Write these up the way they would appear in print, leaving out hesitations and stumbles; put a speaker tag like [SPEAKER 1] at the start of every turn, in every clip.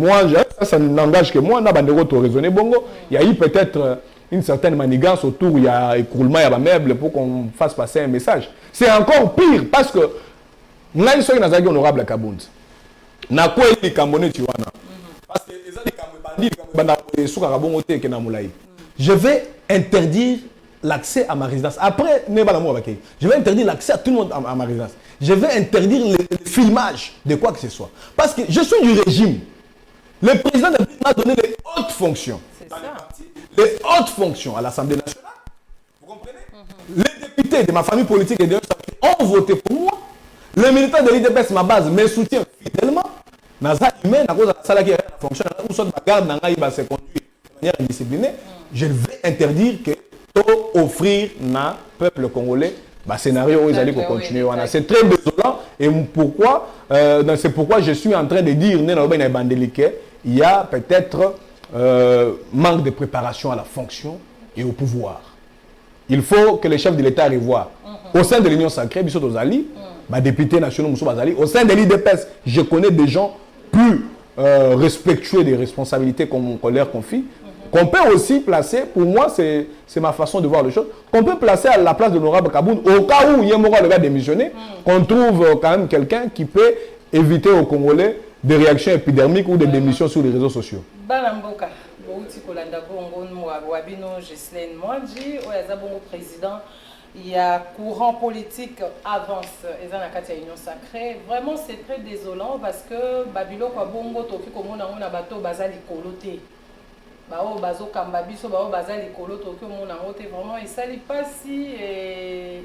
[SPEAKER 1] moi, ça n'engage que moi, n'a pas de raisonner bongo. Il y a eu peut-être une certaine manigance autour, il y a écroulement, il y a meubles pour qu'on fasse passer un message. C'est encore pire parce que nous sommes honorable à Kabound. Na quoi il Cambonais tu vois na. Parce que les bandits je vais interdire l'accès à ma résidence. Après, je vais interdire l'accès à tout le monde à ma résidence. Je vais interdire le filmage de quoi que ce soit. Parce que je suis du régime. Le président m'a donné les hautes fonctions. Les hautes fonctions à l'Assemblée nationale. Vous comprenez? Les députés de ma famille politique et de ont voté pour moi. Les militants de l'IDPS, ma base, me soutiennent fidèlement. Naza humain, à cause de la salle qui fonctionne, où sont la garde, se conduit de manière indisciplinée. Je vais interdire que tout offrir na peuple congolais bah scénario où ils allaient continuer. C'est très désolant et pourquoi c'est pourquoi je suis en train de dire il y a peut-être manque de préparation à la fonction et au pouvoir. Il faut que les chefs de l'État revoient au sein de l'Union sacrée, Bissot Ozali, député national Moussou Bazali, au sein de l'IDPS, je connais des gens plus respectueux des responsabilités qu'on leur confie. Qu'on peut aussi placer, pour moi, c'est ma façon de voir les choses, qu'on peut placer à la place de l'honorable Kaboun, au cas où Yemora le gars démissionné, qu'on trouve quand même quelqu'un qui peut éviter aux Congolais des réactions épidermiques ou des démissions sur les réseaux sociaux.
[SPEAKER 2] Balamboka, Kolanda Bongo, Wabino, Ghislaine Mwanji, Oyazabongo président, il y a courant politique avance, et dans la Union sacrée. Vraiment, c'est très désolant parce que Babilo Kwabongo, Toki Komona, on a bateau Bazali Koloté. Bao bazo kambabiso bao bazali kolo tokyo mona ngote vraiment et ça pas si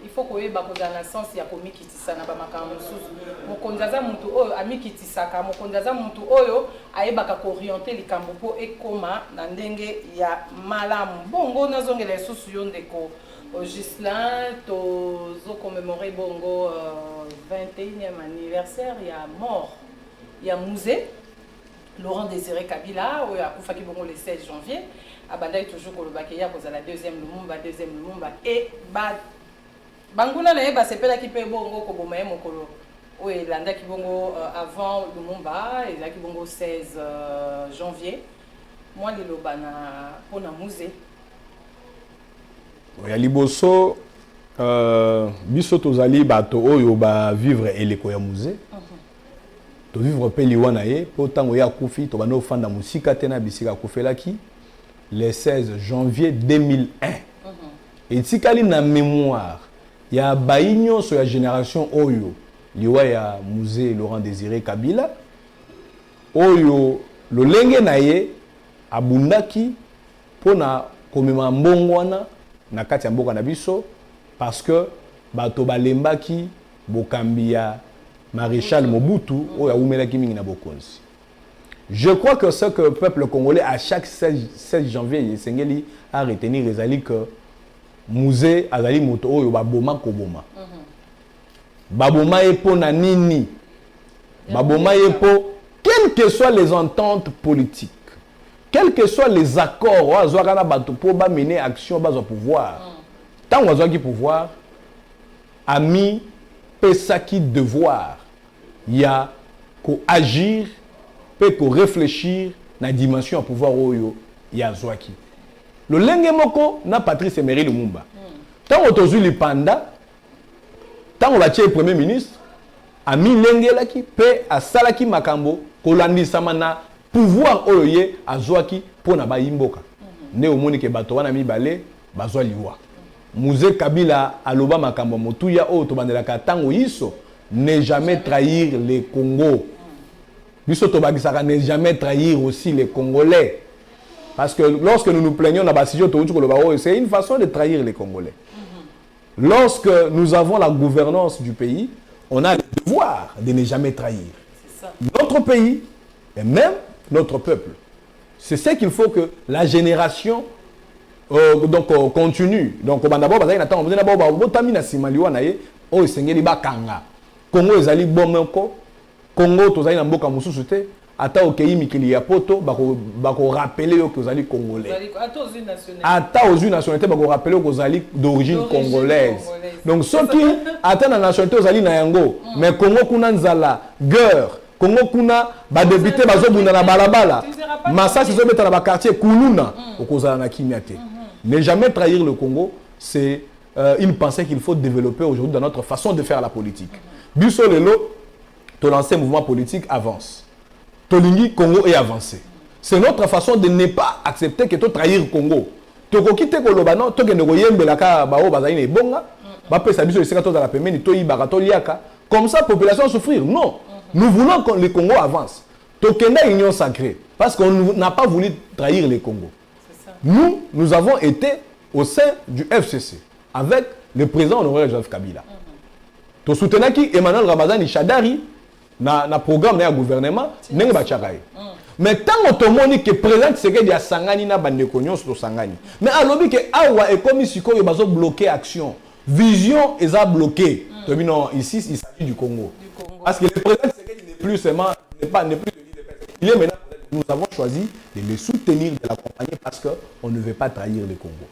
[SPEAKER 2] il faut que ba kozana sens ya komikitisa na ba makambo susu mokonzaza muntu oyo amikitisaka mokonzaza muntu oyo ayebaka ko orienter likambo po ekoma na ndenge ya malamu bongo nazongela susu yo ndeko Ghislain to commémorer bongo 21e anniversaire ya mort ya musée Laurent Désiré Kabila, où a Koufaki Bongo le 16 janvier, a Bandaï toujours pour le Bakéya, pour la deuxième Lumumba, et Banguna Naeba, c'est pas là qui paye Bongo, Kobomae Mokolo. Oui, Landa qui Bongo avant Lumumba, et là qui Bongo 16 janvier. Moi, les Lobana, pour un musée.
[SPEAKER 1] Oui, à Liboso, Biso Tozali, Bato, Oyo, vivre et les Koya musée. To vivre pe liwana ye po tango ya kufi to bano fanda musika tena bisika kufelaki le 16 janvier 2001 et tikali na mémoire ya bainyo so ya génération oyo liwa ya musée Laurent Désiré Kabila oyo lolenge na ye abundaki pona komema mbongwana na kati ya mboka na biso parce que bato balembaki bokambia Maréchal Mobutu, je crois que ce que le peuple congolais, à chaque 16 janvier, a retenu que Musée Azali Moto Oyo Baboma Koboma. Baboma Epo Nanini. Baboma Epo, quelles que soient les ententes politiques, quels que soient les accords, pour mener action au pouvoir, tant qu'on a pouvoir, ami, pesaki devoir. Il y a qu'à agir, peut qu'à réfléchir dans la dimension à pouvoir oyo ya zwaki. Le lenge moko na Patrice Emery Lumumba. Tant on tozu li panda, tant on va tirer premier ministre, a mi lenge laki pe a salaki makambo kolandi samana pouvoir oyo ye a zwaki pona ba yimboka. Ne omoni ke bato wana mi balé bazwa liwa. Musée Kabila aloba makambo motuya oyo to bandelaka tango iso. Ne jamais trahir les Congos. Ne jamais trahir aussi les Congolais. Parce que lorsque nous nous plaignons, c'est une façon de trahir les Congolais. Lorsque nous avons la gouvernance du pays, on a le devoir de ne jamais trahir notre pays et même notre peuple. C'est ce qu'il faut que la génération continue. Donc, Congo ezali bomoko Congo tozali na mboka mususu te ata okei mikili ya poto bako rappeler yo kozali congolais ata aux nationalité bako rappeler ko zali d'origine congolaise donc ceux qui ata na nationalité ozali na yango mais Congo kuna nzala guerre Congo kuna ba député bazo bunda na balabala massa c'est mettre dans ba quartier kuluna okozala na kimia te. Ne jamais trahir le Congo, c'est une pensée qu'il faut développer aujourd'hui dans notre façon de faire la politique. Biso lelo to lancer mouvement politique avance. Tolingi Congo est avancé. C'est notre façon de ne pas accepter que tu trahir le Congo. Tu quitter Koloba non, tu ne yembe la ka bao bazaine e bonga, ba pesa biso esika to la pemeni to yibaka to liaka. Comme ça population souffrir. Non. Nous voulons que le Congo avance. Tokenda union sacrée parce qu'on n'a pas voulu trahir le Congo. Nous avons été au sein du FCC avec le président honoraire Joseph Kabila. Tu soutenais qui Emmanuel Ramazani Chadari na programme na gouvernement nenge ba chakaye. Mais tant que moni que président Tshisekedi a sangani na bande konyon so sangani. Mais alobi que awa et comme siko yo bazo bloquer action. Vision est bloqué. Non, ici il s'agit du Congo. Parce que le président Tshisekedi n'est plus seulement n'est plus de l'île. Il est maintenant nous avons choisi de le soutenir, de l'accompagner parce qu'on ne veut pas trahir le Congo.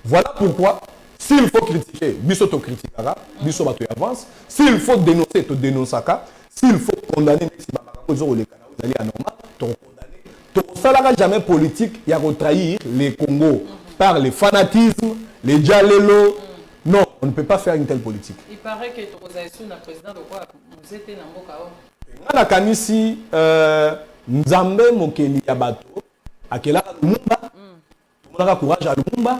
[SPEAKER 1] Voilà pourquoi s'il faut critiquer, biso to critiquera, biso ba to avance, s'il faut dénoncer, to dénoncera, s'il faut condamner si ba ko zo le kana vous allez anormal, to condamner. To salara jamais politique, il y a trahir le Congo par le fanatisme, les dialelo. Non, on ne peut pas faire une telle politique.
[SPEAKER 2] Il paraît que Tokozaisu na président de quoi vous êtes na mboka o.
[SPEAKER 1] Na kanisi Nzambe mokeli ya bato akela Lumumba. Tumona courage à Lumumba.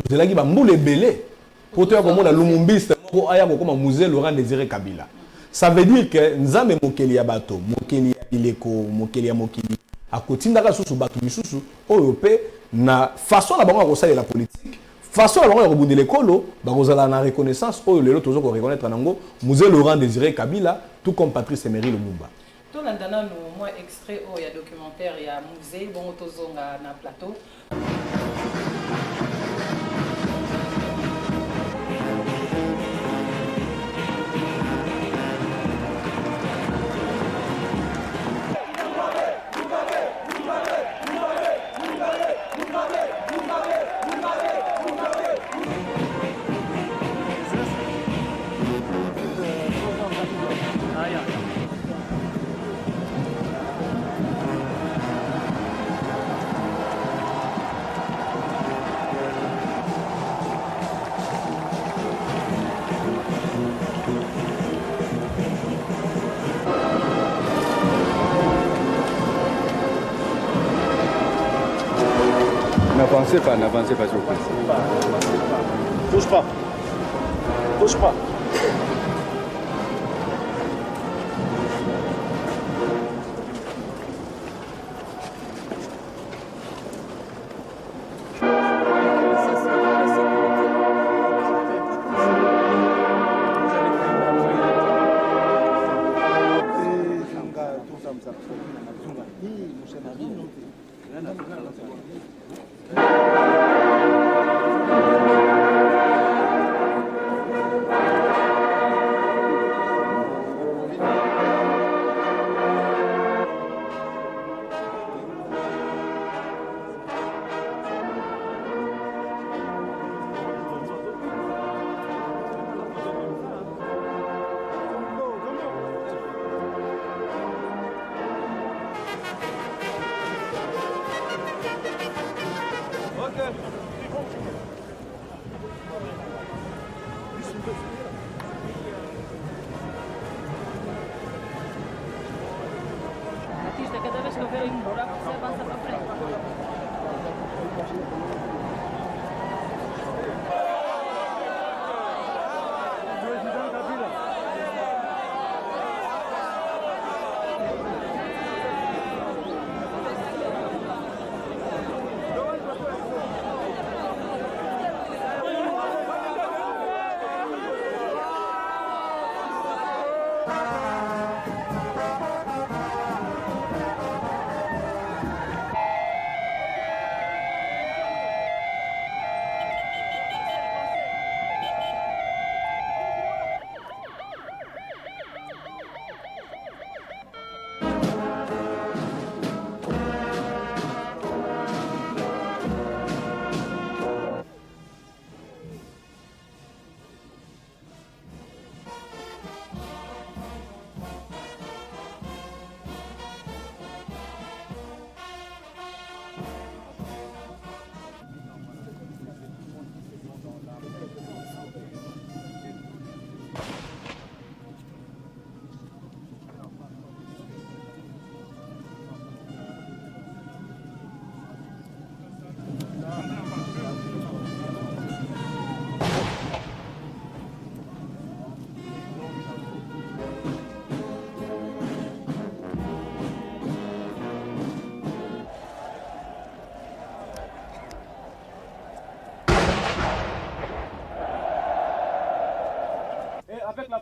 [SPEAKER 1] Tozelaki ba mbule belé. Pour toi comme on a Lumumbiste moko aya ko comme musée Laurent Désiré Kabila. Ça veut dire que Nzambe mokeli ya bato, mokeli ya bileko, mokeli ya mokili akotindaka susu bato misusu oyo pe na façon na bango ko la politique. Façon la bango ko bundela ekolo bakozala na reconnaissance oyo lelo tozo ko reconnaître nango musée Laurent Désiré Kabila tout comme Patrice Emery Lumumba.
[SPEAKER 2] Tout l'andana nous moi extrait il y a documentaire il y a musée bon tozonga na plateau.
[SPEAKER 3] N'avancez pas, s'il vous plaît. Touche pas. Touche pas.
[SPEAKER 4] Cada vez que eu vejo um buraco, você avança para frente.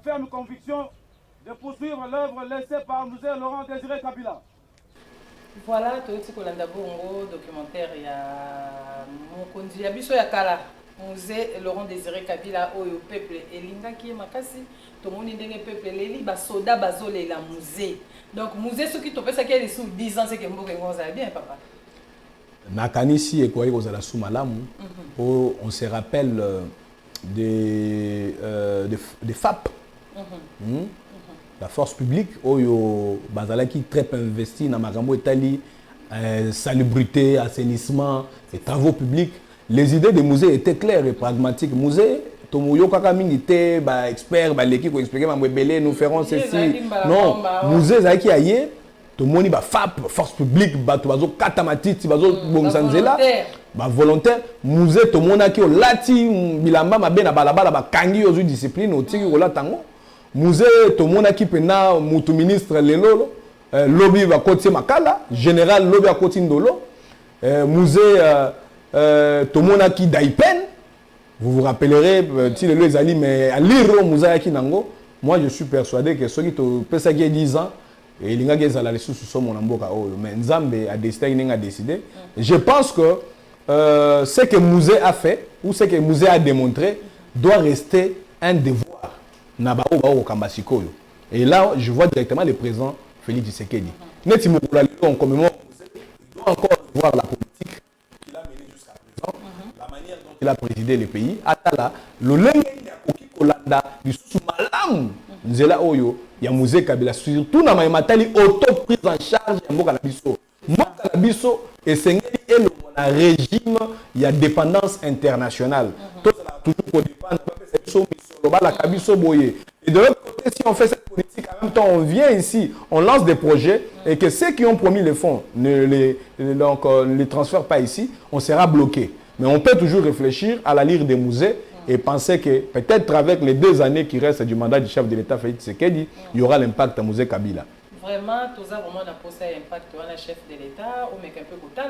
[SPEAKER 3] ferme conviction de poursuivre l'œuvre laissée par Musée Laurent Désiré Kabila.
[SPEAKER 2] Voilà, Toyoti Kolanda Bongo, documentaire, il y a Mokondi, il y a Biso Yakala, Musée Laurent Désiré Kabila, Oyo Peuple, et Linga qui est Makasi, tout le monde est peuple, les soda bazole la musée. Donc, musée, ceux qui te ça qui est sous 10 ans, c'est que Mboke Ngonza bien, papa.
[SPEAKER 1] Nakanisi et Kouaï Ozala Soumalamu, on se rappelle des FAP. La force publique, Oyo Bazala qui très investi dans Magambo Etali, salubrité, assainissement, et travaux publics. Les idées des musées étaient claires et pragmatiques. Musée, Tomoyo Kakaming était expert, l'équipe qui expliquait Mamouébélé, nous ferons ceci. Non, musée Zaki Aye, Tomoni FAP, force publique, Bazo Katamatiti, Bazo Bongsanzela, volontaire. Musée Tomona qui Lati, Bilamba, Mabena Balabala, Kangi, aux disciplines, au Tigi, au Latango. Musée Tomona qui pena mutu ministre lelo lobby va côté makala général lobby à côté ndolo musée Tomona qui daipen vous vous rappellerez si les ali mais à lire musée qui nango moi je suis persuadé que ceux qui te pesa qui 10 ans et linga qui zala les sous sur mon amboka mais Nzambe a décidé je pense que ce que musée a fait ou ce que musée a démontré doit rester un devoir. Et là, je vois directement le président Félix Tshisekedi. On commémore, il doit encore voir la politique qu'il a menée jusqu'à présent, la manière dont il a présidé le pays. Atala, le lengue qui Kolanda, du sous-malam, Nzela Oyo, il y a Musée Kabila, surtout dans ma matali, auto-prise en charge, il y a Mokalabiso. Mokalabiso, et c'est un régime, il y a dépendance internationale. Toujours pour dépendre, et de l'autre côté, si on fait cette politique, en même temps, on vient ici, on lance des projets et que ceux qui ont promis les fonds ne les transfèrent pas ici, on sera bloqué. Mais on peut toujours réfléchir à la lire des musées et penser que peut-être avec les 2 années qui restent du mandat du chef de l'État, Félix Tshisekedi, il y aura l'impact à musée Kabila.
[SPEAKER 2] Vraiment, tout ça vraiment n'a pas ça impact sur le chef de l'État. On met un peu de temps,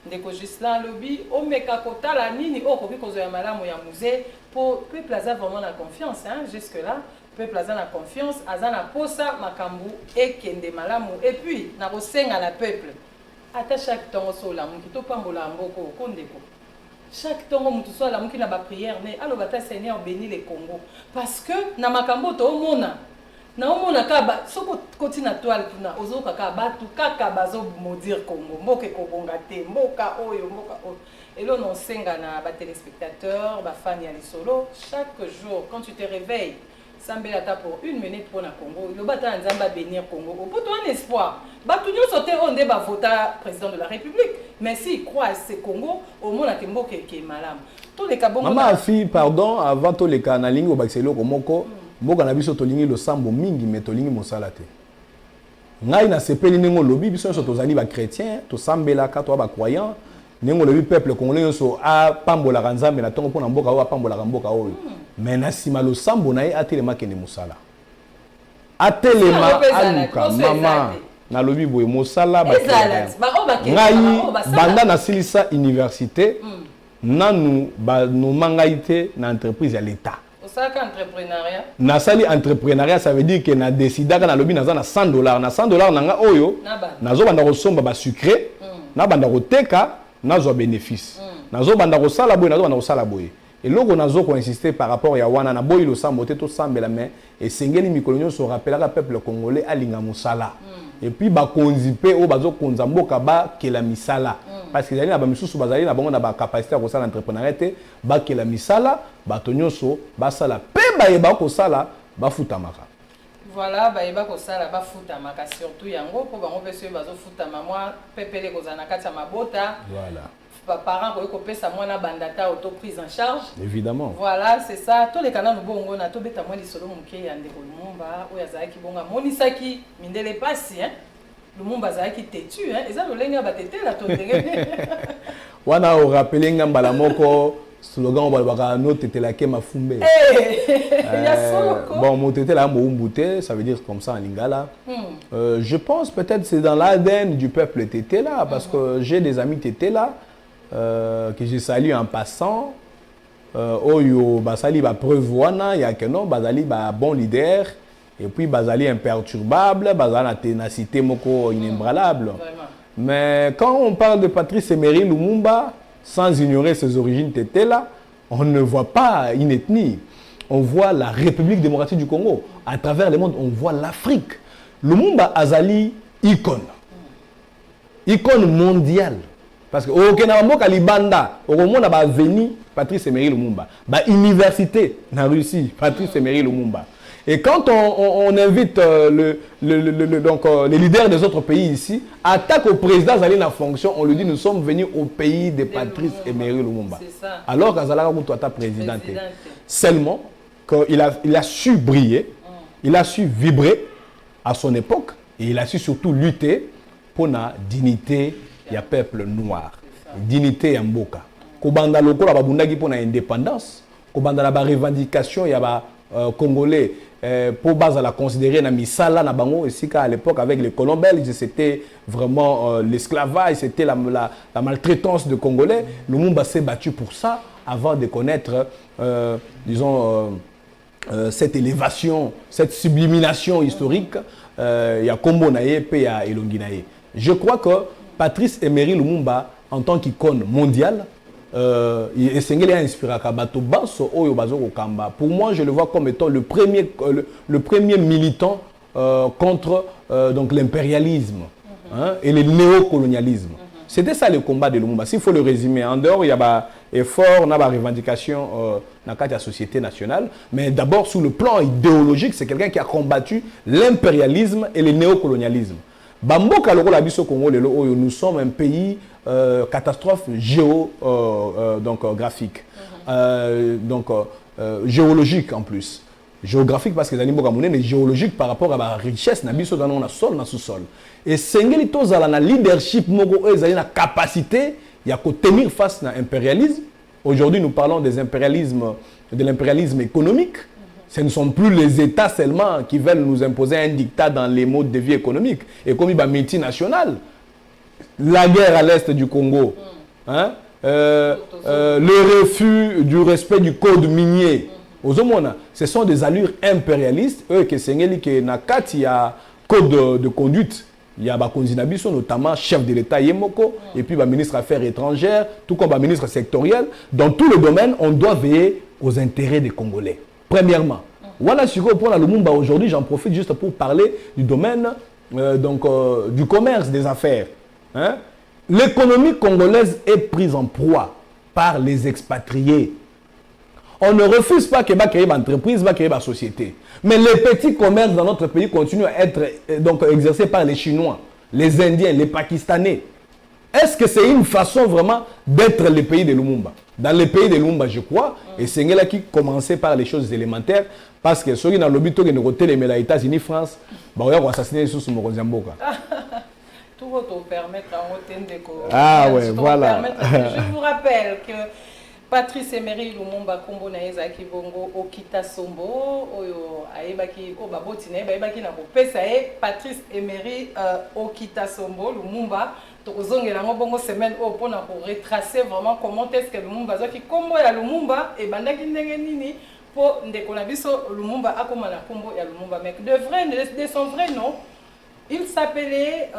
[SPEAKER 2] ndeko Gislain lobby, on met un peu de temps, nini, oh, kobi kozo ya malamu ya musée pour peu plaza vraiment la confiance, hein, jusque là, peu plaza la confiance, azana posa makambu et kende malamu et puis na rosenga la peuple. Ata chaque temps so la muki to pambola mboko kondeko. Chaque temps on mutu so la muki na ba prière mais allo bata Seigneur bénis le Congo parce que na makambo to mona na omona kaba soko koti na toile tuna ozoka ka batu kaka bazo maudire Congo mboka ekobonga te mboka oyo et là on senga na ba téléspectateurs ba fans ya lisolo chaque jour quand tu te réveilles sambela ta pour 1 minute pour na Congo le bata nzamba bénir Congo pour toi un espoir batu nyo sauter on débat vota président de la République mais si croit ce Congo au monde ke mboka ke malam tous les kabongo
[SPEAKER 1] maman fille pardon avant tous les kanalingo baxelo komoko mboka na biso tolingi lo sambo mingi mais tolingi mosala te ngai na sepeli ningo lobi biso so tozali ba chrétien to sambela ka to ba croyant ningo lobi peuple congolais so a pambola nzambe na tongo pona mboka o pambola mboka o mais na sima lo sambo na ye atelema kende mosala atelema aluka mama na lobi boye mosala ba ngai banda na silisa université nanu ba no mangaite na entreprise ya l'état.
[SPEAKER 2] Entrepreneuriat.
[SPEAKER 1] Nasali entrepreneuriat, ça veut dire que na décida na lobby na $100. Na $100 nanga oyo nazo banda ko somba ba sucré na banda ko teka nazo bénéfice. Nazo banda ko sala boy nazo banda ko sala boy. Et logo nazo ko insister par rapport ya wana na boy lo sambo te to sambela mais et sengeli mikolonyo so rappelaka peuple congolais alinga musala. Et puis ba konzipe o bazo konza mboka ba kela misala. Parce que na ba misusu bazali na bango na ba capacité ko sala entrepreneuriat te ba kela misala bato nyonso basala pe bayeba ko sala bafutamaka.
[SPEAKER 2] Voilà bayeba ko sala bafutamaka surtout yango po bango pese bazo futama moi pepele ko zana kati ya mabota.
[SPEAKER 1] Voilà.
[SPEAKER 2] Parents ko pesa mwana bandata auto prise en charge.
[SPEAKER 1] Évidemment.
[SPEAKER 2] Voilà, c'est ça. Tous les canaux bongo na to beta moi lisolo muke ya ndeko Lumumba o ya zaki bonga monisaki mindele pasi hein. Lumumba zaki têtu hein. Eza lolenga batete la to ndenge.
[SPEAKER 1] Wana o rappeler ngamba moko slogan balbaka no tetelake mafumbe. Bon mo tetela mo umbute, ça veut dire comme ça en lingala. Je pense peut-être c'est dans l'ADN du peuple tétela parce que j'ai des amis tétela que je salue en passant. oyo basali ba preuve wana ya que non bazali ba bon leader et puis bazali imperturbable, bazali na ténacité moko inébranlable. Mais quand on parle de Patrice Emery Lumumba, sans ignorer ses origines tétela, on ne voit pas une ethnie. On voit la République démocratique du Congo. À travers le monde, on voit l'Afrique. Lumumba azali icône. Icône mondiale. Parce que au Kenya, Kalibanda, au monde a venu Patrice Emery Lumumba. Ba université en Russie, Patrice Emery Lumumba. Et quand on invite les leaders des autres pays ici, attaque au président Zali la fonction, on lui dit nous sommes venus au pays de Patrice Emery Lumumba. Alors qu'Azala Moutouata président. Seulement qu'il a su briller, il a su vibrer à son époque et il a su surtout lutter pour la dignité du peuple noir, dignité en Mboka. Kobanda loko la babundaki pour l'indépendance, kobanda la revendication ya ba congolais pour base à la considérer na misala na bango ici à l'époque avec les colons belges c'était vraiment l'esclavage, c'était la maltraitance de Congolais. Lumumba s'est battu pour ça avant de connaître disons cette élévation, cette sublimination historique il y a Kombo naye pe ya Elongi naye. Je crois que Patrice Emery Lumumba en tant qu'icône mondiale Esengeli a inspiré Kabato Banso Oyo Bazoko Kamba. Pour moi, je le vois comme étant le premier militant contre donc l'impérialisme et le néocolonialisme. C'était ça le combat de Lumumba. S'il faut le résumer, en dehors, il y a des efforts, il y a des revendications dans la société nationale, mais d'abord, sur le plan idéologique, c'est quelqu'un qui a combattu l'impérialisme et le néocolonialisme. Bamboka Loko Labiso Congo, nous sommes un pays catastrophe graphique, géologique en plus. Géographique parce que les animaux camerounais, mais géologique par rapport à la richesse, nabiso dans le sol, dans le sous-sol. Et Sengeli Tozala na leadership, mogo la capacité, il y a qu'à tenir face à l'impérialisme. Aujourd'hui, nous parlons de l'impérialisme économique. Ce ne sont plus les États seulement qui veulent nous imposer un dictat dans les modes de vie économiques. Et comme il y a multinational, la guerre à l'est du Congo, le refus du respect du code minier. Ce sont des allures impérialistes. Eux, que Sengeli, que Nakati, il y a code de conduite. Il y a Bakonzinabiso, notamment chef de l'État Yemoko, et puis ministre des Affaires étrangères, tout comme ministre sectoriel. Dans tout le domaine, on doit veiller aux intérêts des Congolais. Premièrement. Voilà ce qu'on prend à Lumumba aujourd'hui. J'en profite juste pour parler du domaine du commerce, des affaires. L'économie congolaise est prise en proie par les expatriés. On ne refuse pas qu'il va créer une entreprise, va créer une société. Mais les petits commerces dans notre pays continuent à être exercés par les Chinois, les Indiens, les Pakistanais. Est-ce que c'est une façon vraiment d'être le pays de Lumumba? Dans le pays de Lumumba, je crois, et c'est là qui commençait par les choses élémentaires, parce que ceux qui ont l'habitude de noter les États-Unis, France, ils vont assassiner sous ce Mozambique.
[SPEAKER 2] Tout va te permettre à Otendeko.
[SPEAKER 1] Ah ouais, voilà.
[SPEAKER 2] Je vous rappelle que Patrice Emery Lumumba Kombo na ezaki bongo Okita Sombo oyo ayebaki o baboti na ayebaki na kopesa Patrice Emery Okita Sombo Lumumba tokozongela ngo bongo semaine o pona ko retracer vraiment comment est-ce que Lumumba zaki kombo ya Lumumba e bandaki ndenge nini po ndeko na biso Lumumba akoma na kombo ya Lumumba mec de son vrai nom il s'appelait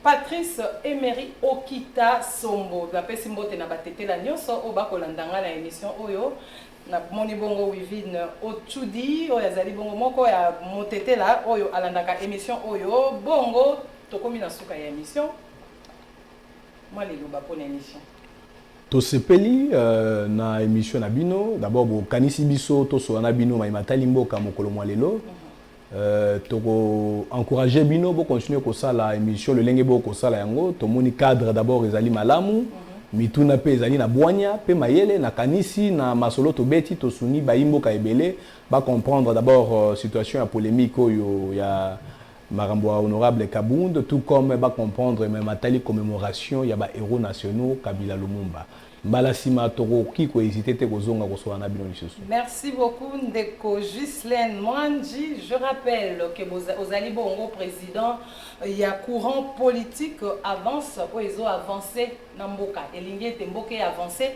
[SPEAKER 2] Patrice Emery Okita Sombo. La pesimbote na batete la nyonso o bakolandanga na émission oyo na moni bongo Wivine Otudi o yazali bongo moko ya motete la oyo alandaka émission oyo bongo tokomi na suka ya émission moi lelo ba pona émission
[SPEAKER 1] to sepeli na émission na bino d'abord bo kanisi biso to so na bino mai matali mboka mokolo mwa lelo toko encourager bino bo continuer ko sala émission le lenge bo ko sala yango to moni cadre d'abord ezali malamu mituna pe ezali na bwanya pe mayele na kanisi na masolo to beti to suni ba imboka ebele ba comprendre d'abord situation ya polémique oyo ya Marambo honorable Kabund tout comme ba comprendre même matali commémoration ya ba héros nationaux Kabila Lumumba Malasima toko kiko hésiter te kozonga kosoa na bino lisusu.
[SPEAKER 2] Merci beaucoup Ndeko Ghislaine Mwanji. Je rappelle que Ozali Bongo président, il y a courant politique avance ou ils ont avancé dans Mboka. Elingi était Mboka avancé.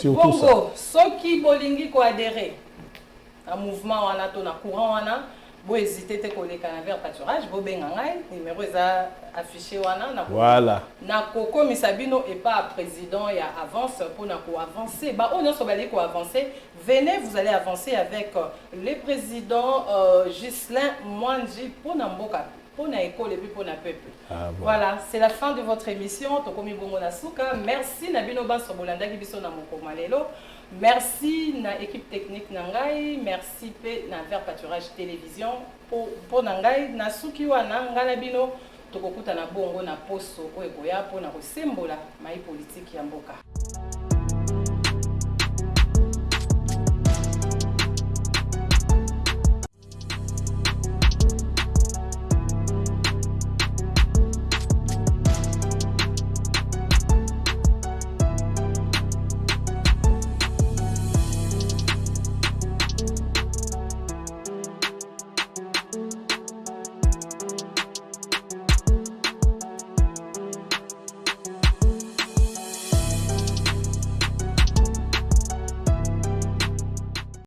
[SPEAKER 2] Bongo, ceux qui bolingi ko adhérer un mouvement wana to na courant wana, bo hésiter te koleka na vers pâturage, bo benga ngai numéro eza affiché wana na
[SPEAKER 1] voilà.
[SPEAKER 2] Na koko misabino et pas président il y a avance pour na ko avancer. Ba on so bali ko avancer. Venez, vous allez avancer avec le président Ghislain Mwanji pour na mboka, pour na école et puis pour na peuple. Voilà, c'est la fin de votre émission. Tokomi bongo na suka. Merci na bino banso bolanda ki biso na mokoma lelo. Merci na équipe technique nangai, merci pe na vers pâturage télévision pour nangai na suki wana ngala bino tokokuta na bongo na poso oyo boya pour na kosembola mai politique ya mboka.